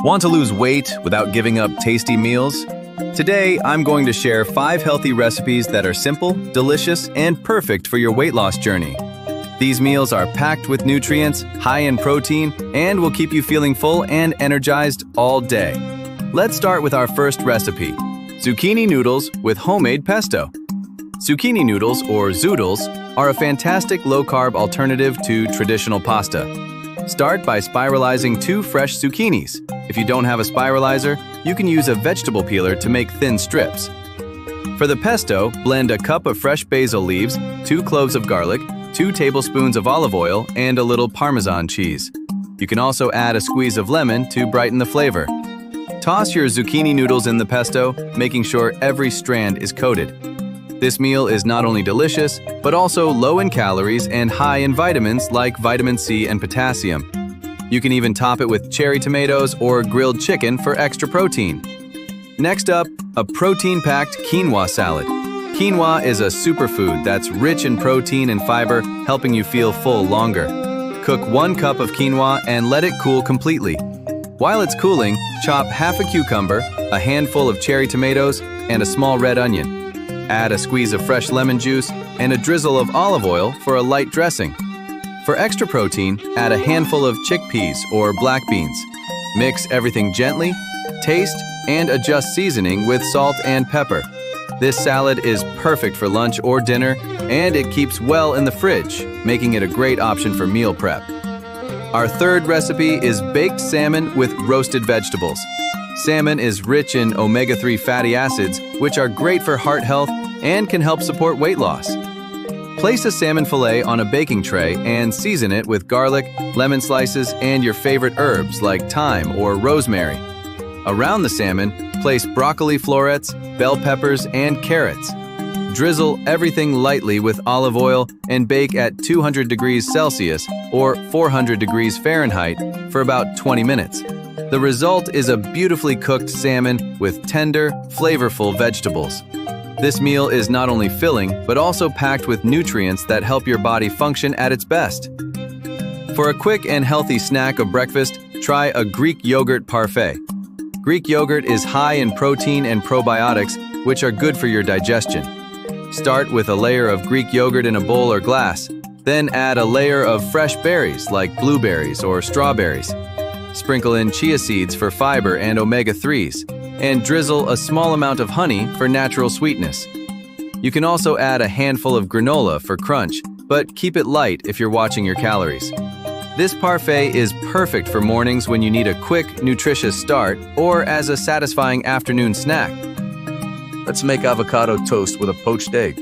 Want to lose weight without giving up tasty meals? Today, I'm going to share 5 healthy recipes that are simple, delicious, and perfect for your weight loss journey. These meals are packed with nutrients, high in protein, and will keep you feeling full and energized all day. Let's start with our first recipe: zucchini noodles with homemade pesto. Zucchini noodles, or zoodles, are a fantastic low-carb alternative to traditional pasta. Start by spiralizing 2 fresh zucchinis. If you don't have a spiralizer, you can use a vegetable peeler to make thin strips. For the pesto, blend a cup of fresh basil leaves, 2 cloves of garlic, 2 tablespoons of olive oil, and a little Parmesan cheese. You can also add a squeeze of lemon to brighten the flavor. Toss your zucchini noodles in the pesto, making sure every strand is coated. This meal is not only delicious, but also low in calories and high in vitamins like vitamin C and potassium. You can even top it with cherry tomatoes or grilled chicken for extra protein. Next up, a protein-packed quinoa salad. Quinoa is a superfood that's rich in protein and fiber, helping you feel full longer. Cook 1 cup of quinoa and let it cool completely. While it's cooling, chop half a cucumber, a handful of cherry tomatoes, and a small red onion. Add a squeeze of fresh lemon juice and a drizzle of olive oil for a light dressing. For extra protein, add a handful of chickpeas or black beans. Mix everything gently, taste, and adjust seasoning with salt and pepper. This salad is perfect for lunch or dinner, and it keeps well in the fridge, making it a great option for meal prep. Our third recipe is baked salmon with roasted vegetables. Salmon is rich in omega-3 fatty acids, which are great for heart health and can help support weight loss. Place a salmon fillet on a baking tray and season it with garlic, lemon slices, and your favorite herbs like thyme or rosemary. Around the salmon, place broccoli florets, bell peppers, and carrots. Drizzle everything lightly with olive oil and bake at 200 degrees Celsius or 400 degrees Fahrenheit for about 20 minutes. The result is a beautifully cooked salmon with tender, flavorful vegetables. This meal is not only filling, but also packed with nutrients that help your body function at its best. For a quick and healthy snack of breakfast, try a Greek yogurt parfait. Greek yogurt is high in protein and probiotics, which are good for your digestion. Start with a layer of Greek yogurt in a bowl or glass, then add a layer of fresh berries like blueberries or strawberries. Sprinkle in chia seeds for fiber and omega-3s, and drizzle a small amount of honey for natural sweetness. You can also add a handful of granola for crunch, but keep it light if you're watching your calories. This parfait is perfect for mornings when you need a quick, nutritious start or as a satisfying afternoon snack. Let's make avocado toast with a poached egg.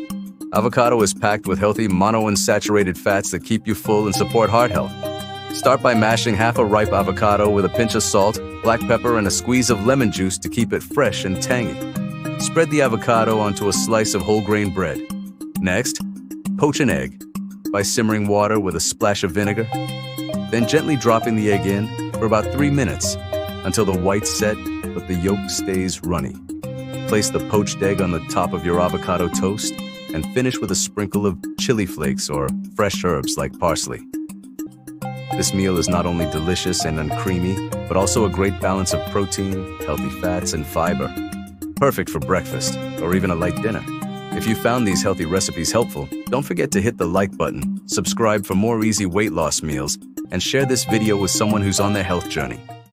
Avocado is packed with healthy monounsaturated fats that keep you full and support heart health. Start by mashing half a ripe avocado with a pinch of salt, black pepper, and a squeeze of lemon juice to keep it fresh and tangy. Spread the avocado onto a slice of whole grain bread. Next, poach an egg by simmering water with a splash of vinegar, then gently dropping the egg in for about 3 minutes until the white's set but the yolk stays runny. Place the poached egg on the top of your avocado toast and finish with a sprinkle of chili flakes or fresh herbs like parsley. This meal is not only delicious and uncreamy, but also a great balance of protein, healthy fats, and fiber. Perfect for breakfast or even a light dinner. If you found these healthy recipes helpful, don't forget to hit the like button, subscribe for more easy weight loss meals, and share this video with someone who's on their health journey.